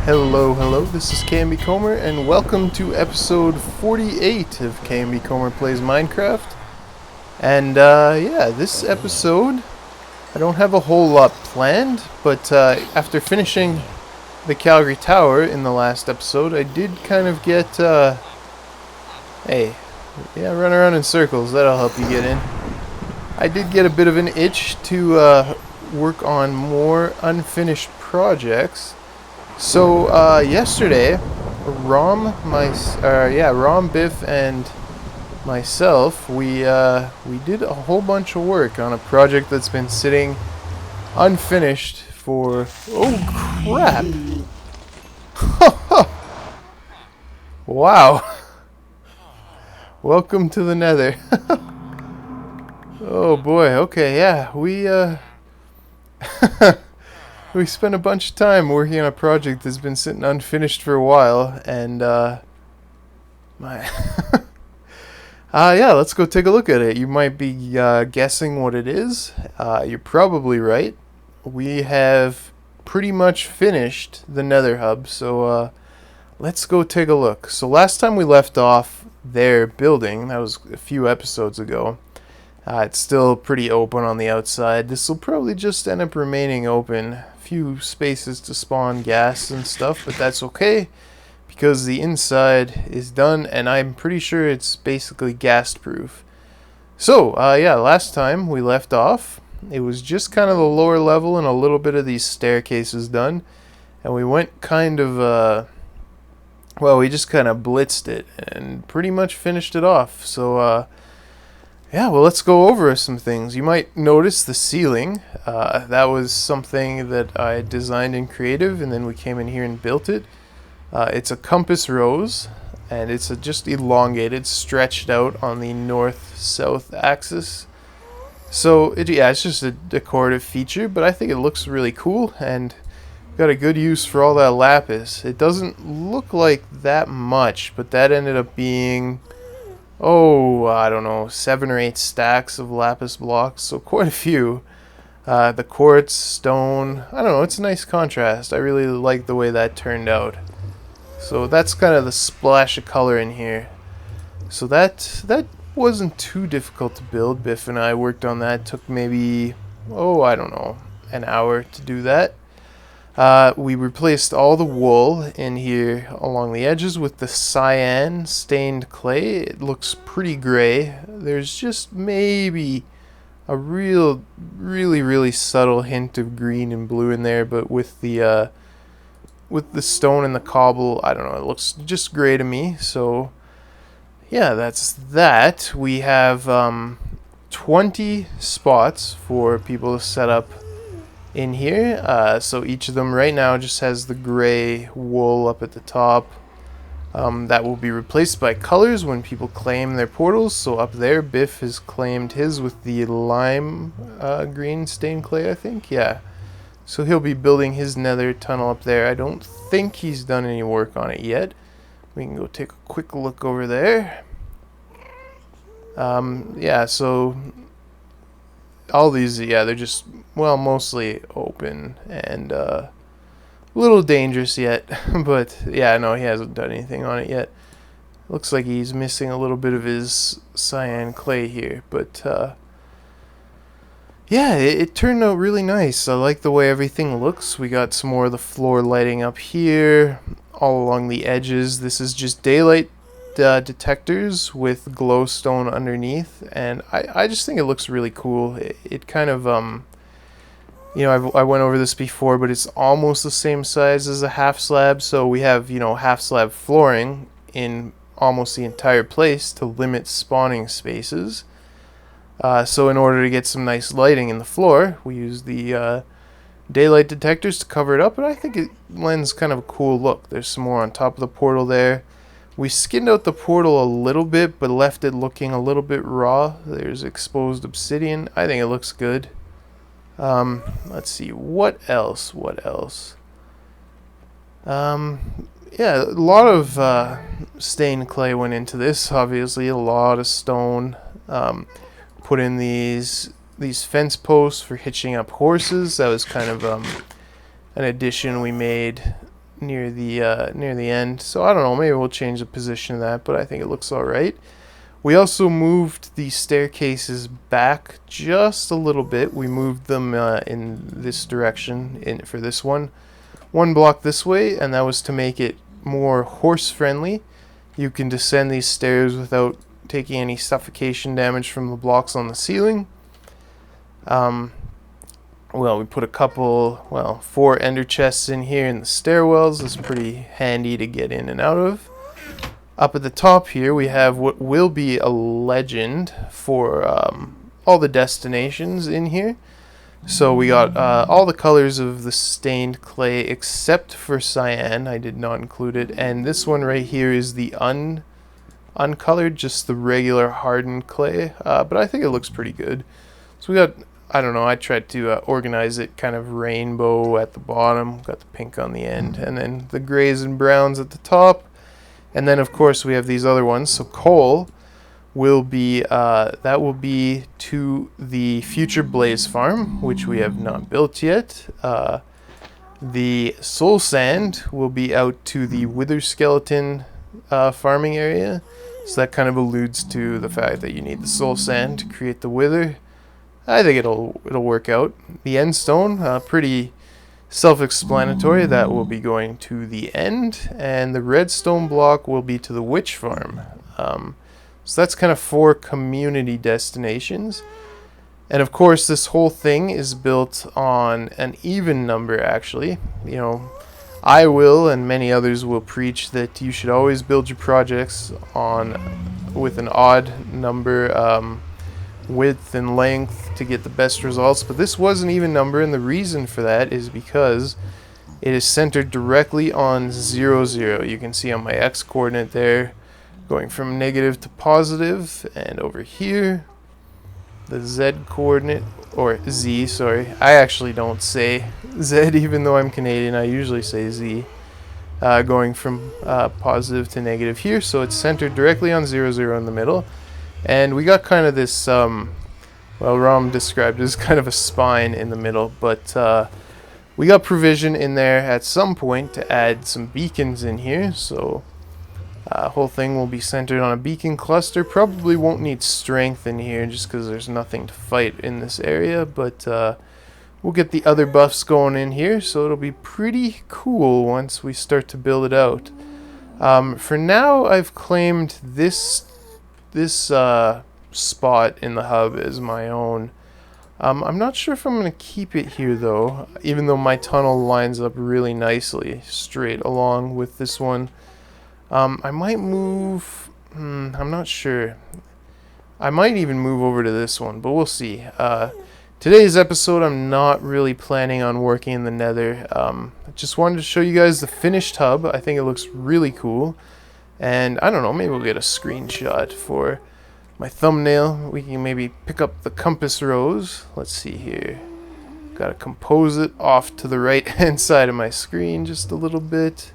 Hello, this is KMBKomhyr, and welcome to episode 48 of KMBKomhyr Plays Minecraft. And yeah, this episode, I don't have a whole lot planned, but after finishing the Calgary Tower in the last episode, I did kind of get, hey, yeah, run around in circles, that'll help you get in. I did get a bit of an itch to work on more unfinished projects. So yesterday, Rom, Biff, and myself, we did a whole bunch of work on a project that's been sitting unfinished for crap! Wow! Welcome to the Nether. Oh boy. Okay, yeah, we spent a bunch of time working on a project that's been sitting unfinished for a while, and yeah, let's go take a look at it. You might be guessing what it is. You're probably right. We have pretty much finished the Nether hub, so let's go take a look. So last time we left off their building, that was a few episodes ago. It's still pretty open on the outside. This will probably just end up remaining open. Few spaces to spawn gas and stuff, but that's okay because the inside is done, and I'm pretty sure it's basically gas proof. So yeah, last time we left off, it was just kind of the lower level and a little bit of these staircases done, and we went kind of well, we just kind of blitzed it and pretty much finished it off. So yeah, well, let's go over some things. You might notice the ceiling. That was something that I designed in Creative, and then we came in here and built it. It's a compass rose, and it's just elongated, stretched out on the north-south axis. So, yeah, it's just a decorative feature, but I think it looks really cool, and got a good use for all that lapis. It doesn't look like that much, but that ended up being... I don't know, 7 or 8 stacks of lapis blocks, so quite a few. The quartz, stone, I don't know, it's a nice contrast. I really like the way that turned out. So that's kind of the splash of color in here. So that wasn't too difficult to build. Biff and I worked on that. Took maybe, I don't know, an hour to do that. We replaced all the wool in here along the edges with the cyan stained clay. It looks pretty gray. There's just maybe a really subtle hint of green and blue in there, but with the stone and the cobble, I don't know, it looks just gray to me. So yeah, that's that. We have 20 spots for people to set up in here, so each of them right now just has the gray wool up at the top. That will be replaced by colors when people claim their portals. So up there, Biff has claimed his with the lime green stained clay, I think. Yeah. So he'll be building his nether tunnel up there. I don't think he's done any work on it yet. We can go take a quick look over there. Yeah, so all these, yeah, they're just, well, mostly open and a little dangerous yet. But yeah, no, he hasn't done anything on it yet. Looks like he's missing a little bit of his cyan clay here, but yeah, it turned out really nice. I like the way everything looks. We got some more of the floor lighting up here, all along the edges. This is just daylight detectors with glowstone underneath, and I just think it looks really cool. It kind of you know, I went over this before, but it's almost the same size as a half slab. So we have, you know, half slab flooring in almost the entire place to limit spawning spaces. So in order to get some nice lighting in the floor, we use the daylight detectors to cover it up, and I think it lends kind of a cool look. There's some more on top of the portal there. We skinned out the portal a little bit, but left it looking a little bit raw. There's exposed obsidian. I think it looks good. Let's see, what else? Yeah, a lot of stained clay went into this, obviously. A lot of stone. Put in these fence posts for hitching up horses. That was kind of an addition we made near the end. So I don't know, maybe we'll change the position of that, but I think it looks all right. We also moved the staircases back just a little bit. We moved them in this direction for this one block this way, and that was to make it more horse friendly. You can descend these stairs without taking any suffocation damage from the blocks on the ceiling. Well, we put a couple, 4 ender chests in here in the stairwells. It's pretty handy to get in and out of. Up at the top here, we have what will be a legend for all the destinations in here. So we got all the colors of the stained clay except for cyan. I did not include it. And this one right here is the uncolored, just the regular hardened clay. But I think it looks pretty good. So we got, I don't know, I tried to organize it kind of rainbow at the bottom. Got the pink on the end. And then the grays and browns at the top. And then, of course, we have these other ones. So coal will be, that will be to the future blaze farm, which we have not built yet. The soul sand will be out to the wither skeleton farming area. So that kind of alludes to the fact that you need the soul sand to create the wither. I think it'll work out. The end stone, pretty self-explanatory. That will be going to the end, and the redstone block will be to the witch farm. So that's kind of 4 community destinations. And of course, this whole thing is built on an even number, actually. You know, I will, and many others will preach that you should always build your projects with an odd number width and length to get the best results, but this was an even number, and the reason for that is because it is centered directly on 0, 0. You can see on my x coordinate there going from negative to positive, and over here the z coordinate, or z, sorry, I actually don't say z even though I'm Canadian. I usually say z, going from positive to negative here, so it's centered directly on 0, 0 in the middle. And we got kind of this, well, Rom described it as kind of a spine in the middle, but we got provision in there at some point to add some beacons in here, so whole thing will be centered on a beacon cluster. Probably won't need strength in here just because there's nothing to fight in this area, but we'll get the other buffs going in here, so it'll be pretty cool once we start to build it out. For now, I've claimed this spot in the hub is my own. I'm not sure if I'm going to keep it here though, even though my tunnel lines up really nicely straight along with this one. I might move, I'm not sure. I might even move over to this one, but we'll see. Today's episode, I'm not really planning on working in the Nether. I just wanted to show you guys the finished hub. I think it looks really cool. And I don't know, maybe we'll get a screenshot for my thumbnail. We can maybe pick up the compass rose. Let's see here. Gotta compose it off to the right hand side of my screen just a little bit.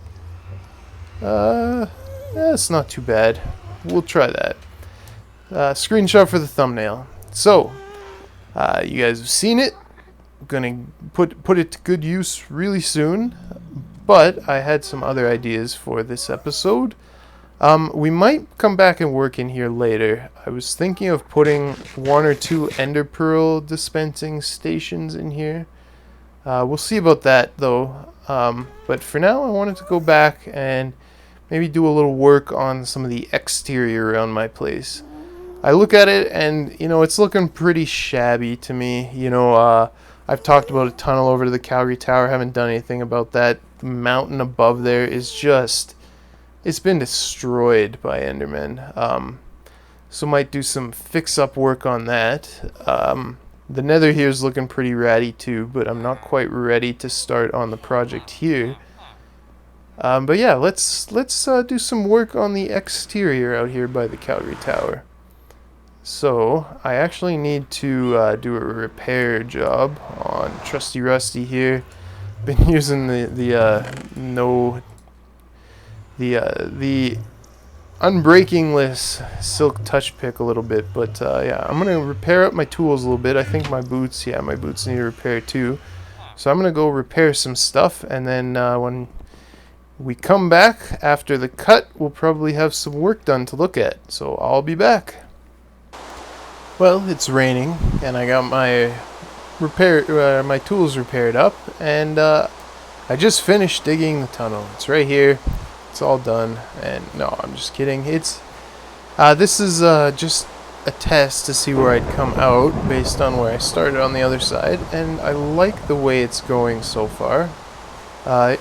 That's not too bad. We'll try that. Screenshot for the thumbnail. So, you guys have seen it. I'm gonna put it to good use really soon. But I had some other ideas for this episode. We might come back and work in here later. I was thinking of putting 1 or 2 ender pearl dispensing stations in here. We'll see about that though. But for now, I wanted to go back and maybe do a little work on some of the exterior around my place. I look at it and, you know, it's looking pretty shabby to me. You know, I've talked about a tunnel over to the Calgary Tower. Haven't done anything about that. The mountain above there is just... it's been destroyed by Endermen. So might do some fix-up work on that. The Nether here is looking pretty ratty too, but I'm not quite ready to start on the project here. But yeah, let's do some work on the exterior out here by the Calgary Tower. So I actually need to do a repair job on Trusty Rusty here. Been using the unbreakingless silk touch pick a little bit, but yeah, I'm gonna repair up my tools a little bit. I think my boots need repair too, so I'm gonna go repair some stuff, and then when we come back after the cut, we'll probably have some work done to look at. So I'll be back. Well, it's raining, and I got my my tools repaired up, and I just finished digging the tunnel. It's right here. It's all done. And no, I'm just kidding. It's this is just a test to see where I'd come out based on where I started on the other side, and I like the way it's going so far. I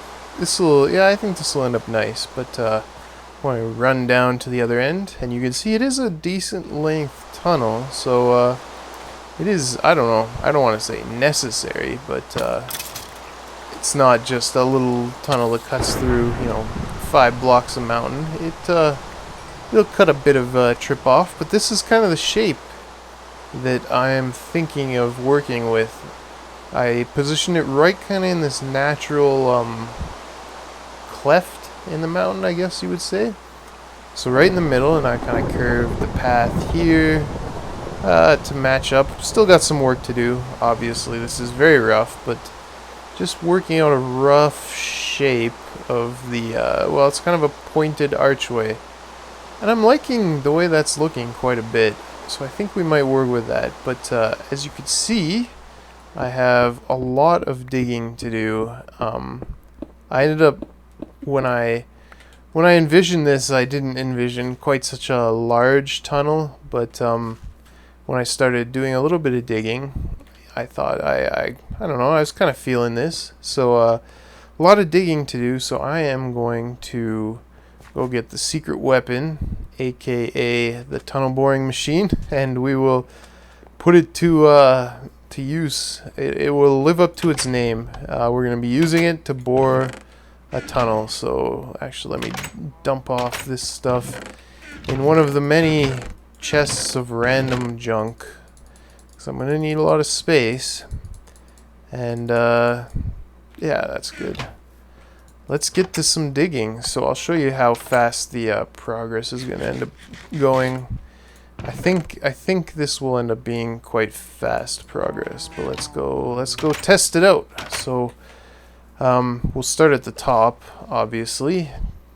think this will end up nice, but when I run down to the other end, and you can see it is a decent length tunnel, so it is, I don't know, I don't want to say necessary, but it's not just a little tunnel that cuts through, 5 blocks of mountain. It'll cut a bit of a trip off, but this is kind of the shape that I am thinking of working with. I position it right kind of in this natural cleft in the mountain, I guess you would say. So right in the middle, and I kind of curve the path here to match up. Still got some work to do, obviously. This is very rough, but just working out a rough shape of the, it's kind of a pointed archway. And I'm liking the way that's looking quite a bit, so I think we might work with that. But as you can see, I have a lot of digging to do. I ended up, when I envisioned this, I didn't envision quite such a large tunnel, but when I started doing a little bit of digging, I thought, I don't know, I was kind of feeling this. So a lot of digging to do, so I am going to go get the secret weapon, aka the tunnel boring machine, and we will put it to use. It will live up to its name. We're going to be using it to bore a tunnel. So actually, let me dump off this stuff in one of the many chests of random junk, because I'm going to need a lot of space. And yeah, that's good. Let's get to some digging. So I'll show you how fast the progress is going to end up going. I think this will end up being quite fast progress, but let's go test it out. So we'll start at the top, obviously,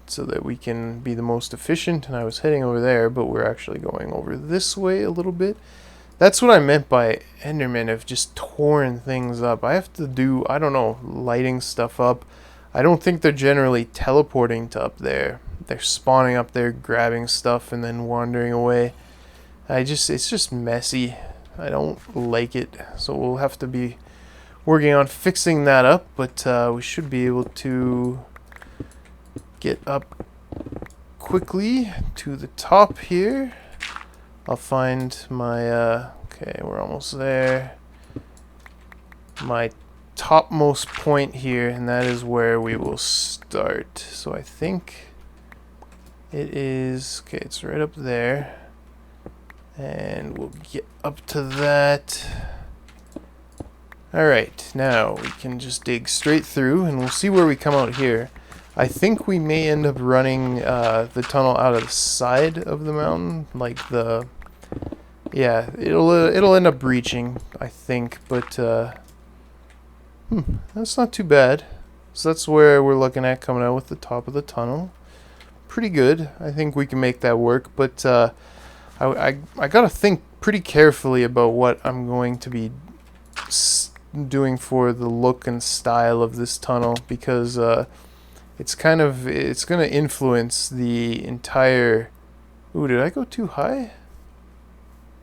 so that we can be the most efficient. And I was heading over there, but we're actually going over this way a little bit. That's what I meant by Endermen have just torn things up. I have to do, I don't know, lighting stuff up. I don't think they're generally teleporting to up there. They're spawning up there, grabbing stuff, and then wandering away. It's just messy. I don't like it. So we'll have to be working on fixing that up, but we should be able to get up quickly to the top here. I'll find my, okay, we're almost there. My topmost point here, and that is where we will start. So I think it is, okay, it's right up there. And we'll get up to that. Alright, now we can just dig straight through, and we'll see where we come out here. I think we may end up running the tunnel out of the side of the mountain, like the... Yeah, it'll end up breaching, I think, but that's not too bad. So that's where we're looking at coming out with the top of the tunnel. Pretty good. I think we can make that work, but I gotta think pretty carefully about what I'm going to be doing for the look and style of this tunnel, because it's going to influence the entire... Ooh, did I go too high?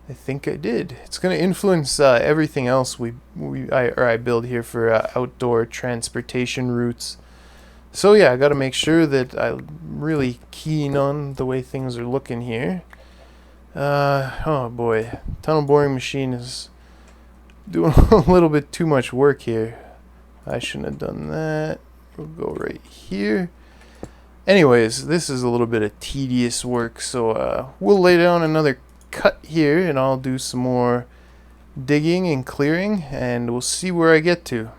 I think I did. It's going to influence everything else I build here for outdoor transportation routes. So yeah, I got to make sure that I'm really keen on the way things are looking here. Oh boy, tunnel boring machine is doing a little bit too much work here. I shouldn't have done that. We'll go right here. Anyways, this is a little bit of tedious work, so we'll lay down another cut here, and I'll do some more digging and clearing, and we'll see where I get to.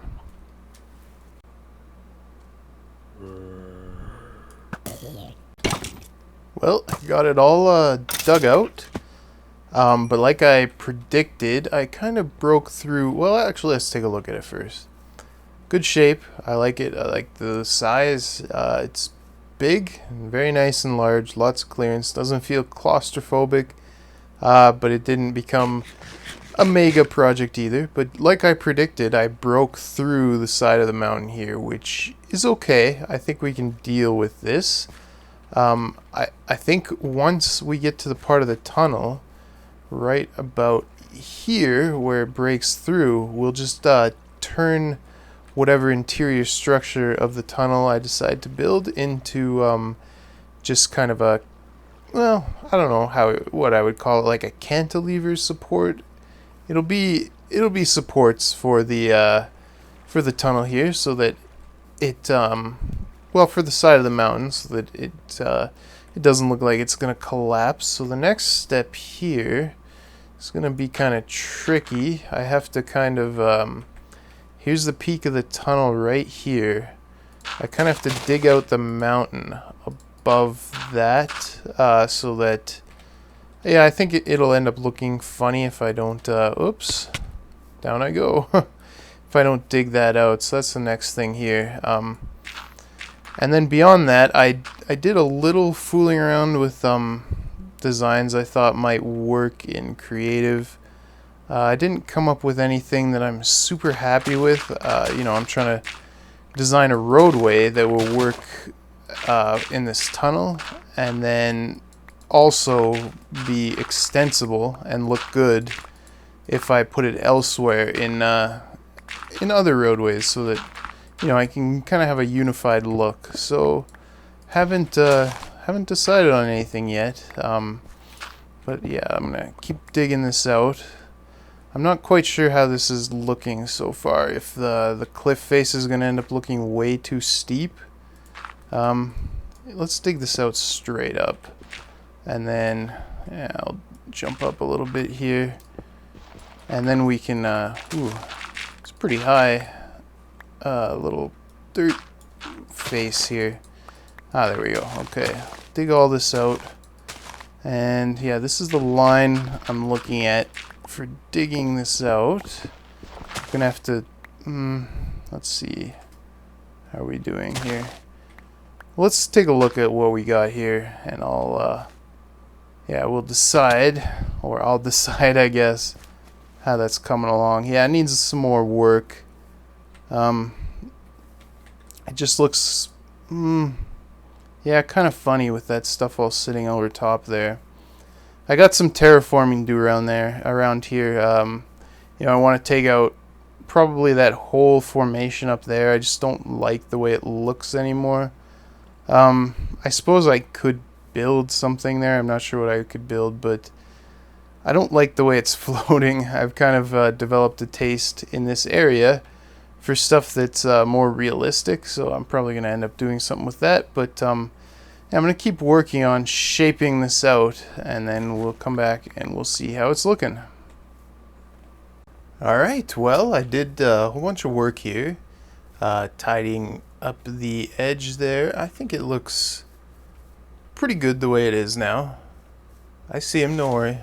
Well, I got it all dug out, but like I predicted, I kind of broke through. Well, actually, let's take a look at it first. good shape. I like it. I like the size. It's big, and very nice and large. Lots of clearance. Doesn't feel claustrophobic, but it didn't become a mega project either. But like I predicted, I broke through the side of the mountain here, which is okay. I think we can deal with this. I think once we get to the part of the tunnel right about here where it breaks through, we'll just turn whatever interior structure of the tunnel I decide to build into just kind of a, well, I don't know what I would call it, like a cantilever support. It'll be supports for the tunnel here, so that it well, for the side of the mountain, so that it doesn't look like it's gonna collapse. So the next step here is gonna be kind of tricky. I have to kind of here's the peak of the tunnel right here. I kind of have to dig out the mountain above that, so that, yeah, I think it'll end up looking funny if I don't, oops, down I go. If I don't dig that out. So that's the next thing here. And then beyond that, I did a little fooling around with designs I thought might work in creative. I didn't come up with anything that I'm super happy with. I'm trying to design a roadway that will work in this tunnel, and then also be extensible and look good if I put it elsewhere in other roadways, so that I can kind of have a unified look. So haven't decided on anything yet, but yeah, I'm gonna keep digging this out. I'm not quite sure how this is looking so far. If the cliff face is gonna end up looking way too steep. Let's dig this out straight up, and then I'll jump up a little bit here, and then we can ooh, it's pretty high. Little dirt face here. There we go. Okay, dig all this out, and yeah, this is the line I'm looking at for digging this out. I'm gonna have to let's see, how are we doing here? Let's take a look at what we got here, and we'll decide, or I'll decide, I guess, how that's coming along. Yeah, it needs some more work. It just looks, yeah, kind of funny with that stuff all sitting over top there. I got some terraforming to do around here. I want to take out probably that whole formation up there. I just don't like the way it looks anymore. I suppose I could build something there. I'm not sure what I could build, but I don't like the way it's floating. I've kind of developed a taste in this area for stuff that's more realistic, so I'm probably going to end up doing something with that. But I'm going to keep working on shaping this out, and then we'll come back and we'll see how it's looking. Alright, well, I did a whole bunch of work here, tidying up the edge there. I think it looks pretty good the way it is now. I see him, don't worry.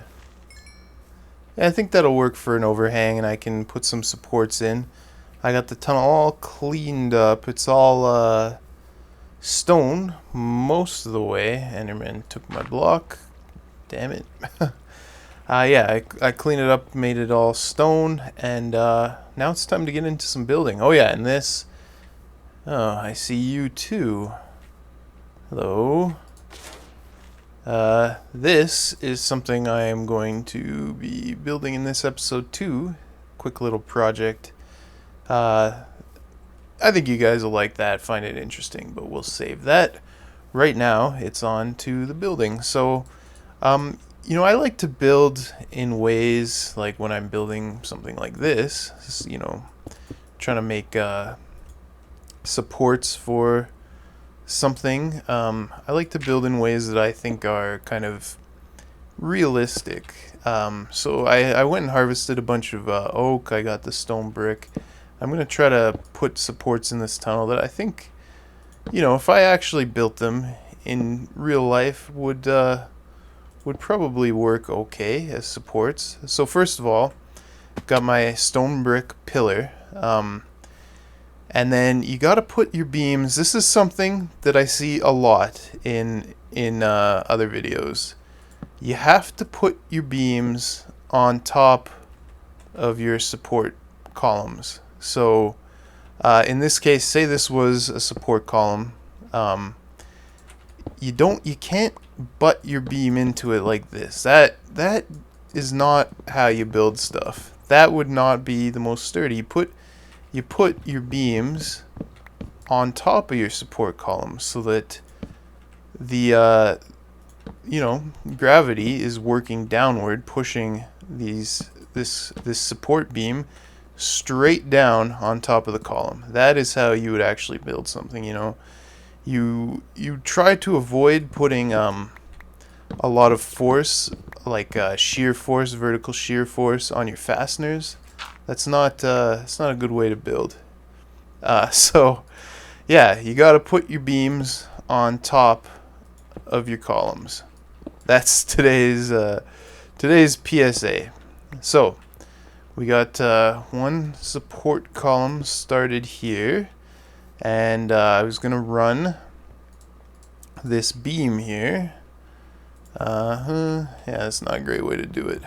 Yeah, I think that'll work for an overhang, and I can put some supports in. I got the tunnel all cleaned up. It's all stone most of the way. Enderman took my block. Damn it. Yeah, I cleaned it up, made it all stone, and now it's time to get into some building. Oh yeah, and this. Oh, I see you too. Hello. This is something I am going to be building in this episode too. Quick little project. I think you guys will like that, find it interesting, but we'll save that. Right now, it's on to the building. So, I like to build in ways like when I'm building something like this, trying to make supports for something. I like to build in ways that I think are kind of realistic. So I went and harvested a bunch of oak. I got the stone brick. I'm going to try to put supports in this tunnel that I think, if I actually built them in real life, would probably work okay as supports. So first of all, I've got my stone brick pillar. And then you got to put your beams. This is something that I see a lot in other videos. You have to put your beams on top of your support columns. So in this case, say this was a support column. You can't butt your beam into it like this. That is not how you build stuff. That would not be the most sturdy. You put your beams on top of your support columns so that the gravity is working downward, pushing this support beam straight down on top of the column. That is how you would actually build something. You try to avoid putting a lot of force, like shear force, vertical shear force, on your fasteners. That's not a good way to build. So yeah, you got to put your beams on top of your columns. That's today's PSA. So we got one support column started here, and I was gonna run this beam here. Yeah, that's not a great way to do it.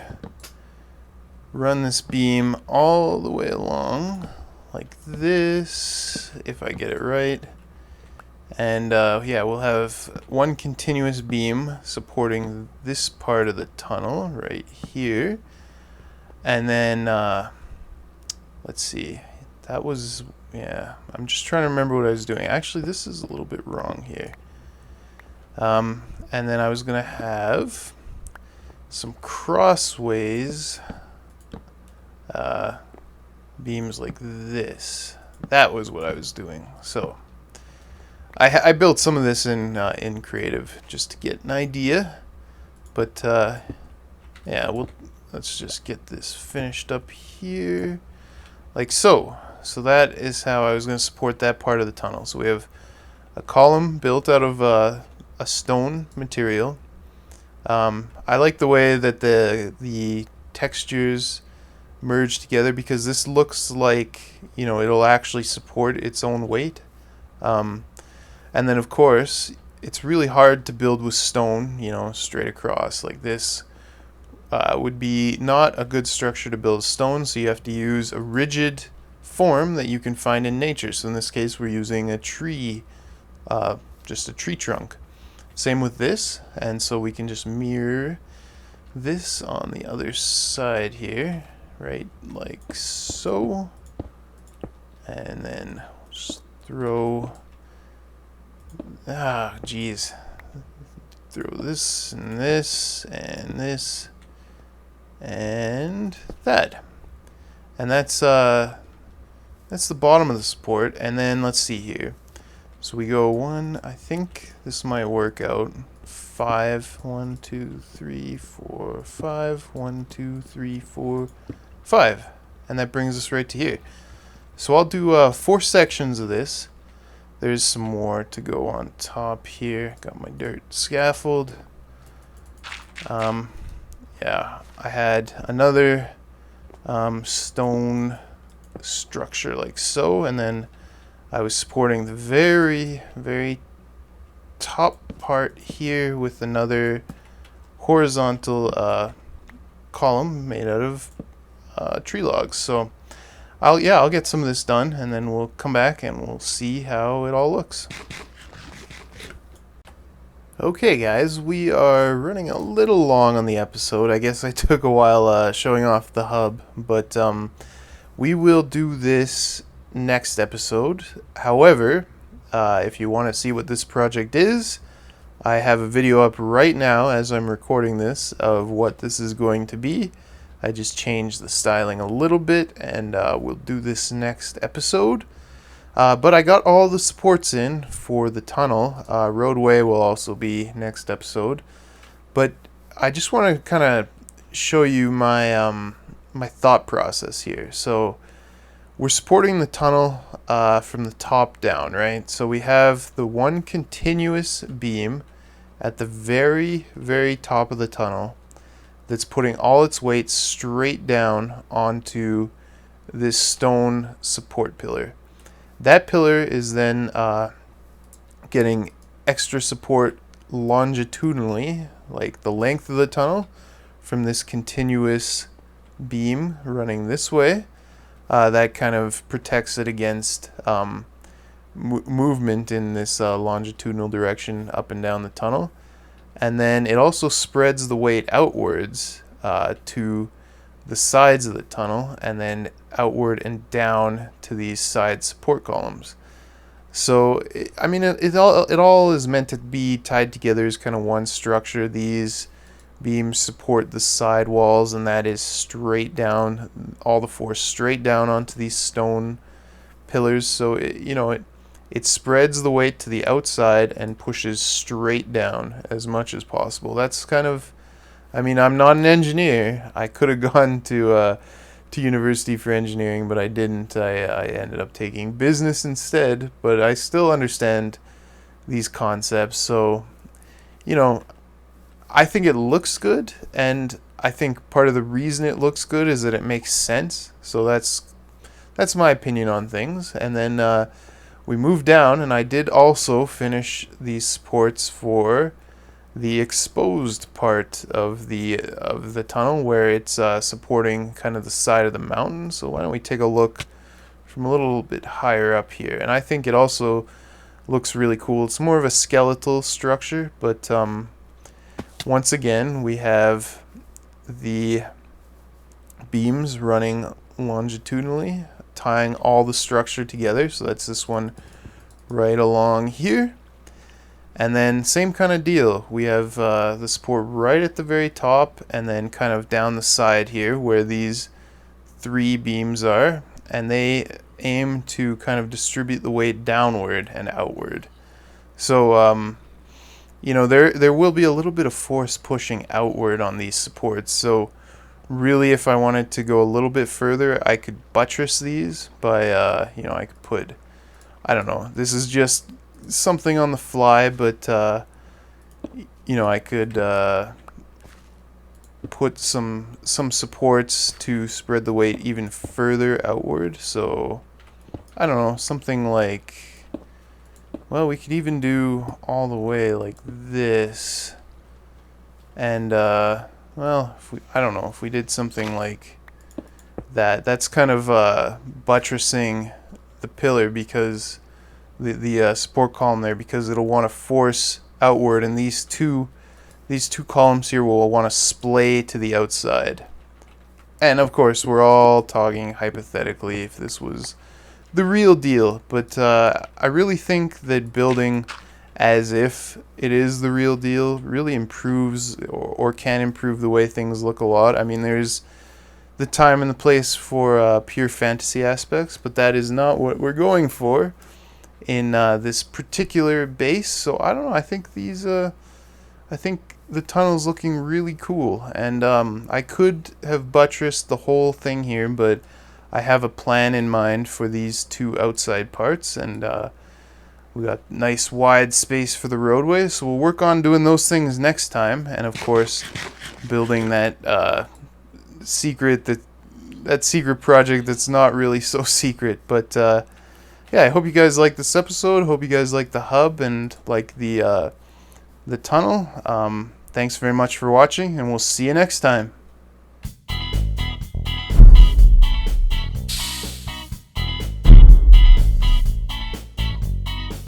Run this beam all the way along like this, if I get it right. And yeah, we'll have one continuous beam supporting this part of the tunnel right here. And then let's see, that was, yeah, I'm just trying to remember what I was doing. Actually, this is a little bit wrong here. And then I was gonna have some crossways beams like this. That was what I was doing. So I built some of this in creative just to get an idea, but yeah, let's just get this finished up here like so. So that is how I was going to support that part of the tunnel. So we have a column built out of a stone material. I like the way that the textures merge together, because this looks like, it'll actually support its own weight. And then of course it's really hard to build with stone, straight across like this. Would be not a good structure to build stone, so you have to use a rigid form that you can find in nature. So in this case we're using a tree, just a tree trunk. Same with this, and so we can just mirror this on the other side here, right, like so, and then just throw, throw this and this and this and that, and that's the bottom of the support. And then let's see here, so we go one, I think this might work out, 5, 1 2 3 4 5, 1 2 3 4 5, and that brings us right to here. So I'll do 4 sections of this. There's some more to go on top here. Got my dirt scaffold. Yeah, I had another stone structure like so, and then I was supporting the very, very top part here with another horizontal column made out of tree logs. So I'll get some of this done, and then we'll come back and we'll see how it all looks. Okay guys, we are running a little long on the episode. I guess I took a while showing off the hub, but we will do this next episode. However, if you want to see what this project is, I have a video up right now as I'm recording this of what this is going to be. I just changed the styling a little bit, and we'll do this next episode. But I got all the supports in for the tunnel. Roadway will also be next episode. But I just want to kind of show you my my thought process here. So we're supporting the tunnel from the top down, right? So we have the one continuous beam at the very, very top of the tunnel that's putting all its weight straight down onto this stone support pillar. That pillar is then getting extra support longitudinally, like the length of the tunnel, from this continuous beam running this way. That kind of protects it against movement in this longitudinal direction up and down the tunnel. And then it also spreads the weight outwards to the sides of the tunnel, and then outward and down to these side support columns. So I mean, it all is meant to be tied together as kind of one structure. These beams support the side walls, and that is straight down, all the force straight down onto these stone pillars. So it spreads the weight to the outside and pushes straight down as much as possible. That's kind of, I mean, I'm not an engineer. I could have gone to university for engineering, but I didn't. I ended up taking business instead, but I still understand these concepts. So, I think it looks good, and I think part of the reason it looks good is that it makes sense. So that's my opinion on things. And then we moved down, and I did also finish these supports for the exposed part of the tunnel, where it's supporting kind of the side of the mountain. So why don't we take a look from a little bit higher up here? And I think it also looks really cool. It's more of a skeletal structure, but once again we have the beams running longitudinally, tying all the structure together. So that's this one right along here. And then same kind of deal. We have the support right at the very top, and then kind of down the side here where these three beams are, and they aim to kind of distribute the weight downward and outward. So there will be a little bit of force pushing outward on these supports. So really, if I wanted to go a little bit further, I could buttress these by I could put, I don't know, this is just something on the fly, but I could put some supports to spread the weight even further outward. So I don't know, something like, well, we could even do all the way like this. And well, I don't know, if we did something like that, that's kind of buttressing the pillar, because the support column there, because it'll want to force outward, and these two columns here will want to splay to the outside. And of course, we're all talking hypothetically if this was the real deal, but I really think that building as if it is the real deal really improves or can improve the way things look a lot. I mean, there's the time and the place for pure fantasy aspects, but that is not what we're going for in this particular base. So I don't know, I think I think the tunnel's looking really cool, and I could have buttressed the whole thing here, but I have a plan in mind for these two outside parts, and we got nice wide space for the roadway, so we'll work on doing those things next time. And of course, building that secret project that's not really so secret. But yeah, I hope you guys like this episode. Hope you guys like the hub and like the tunnel. Thanks very much for watching, and we'll see you next time.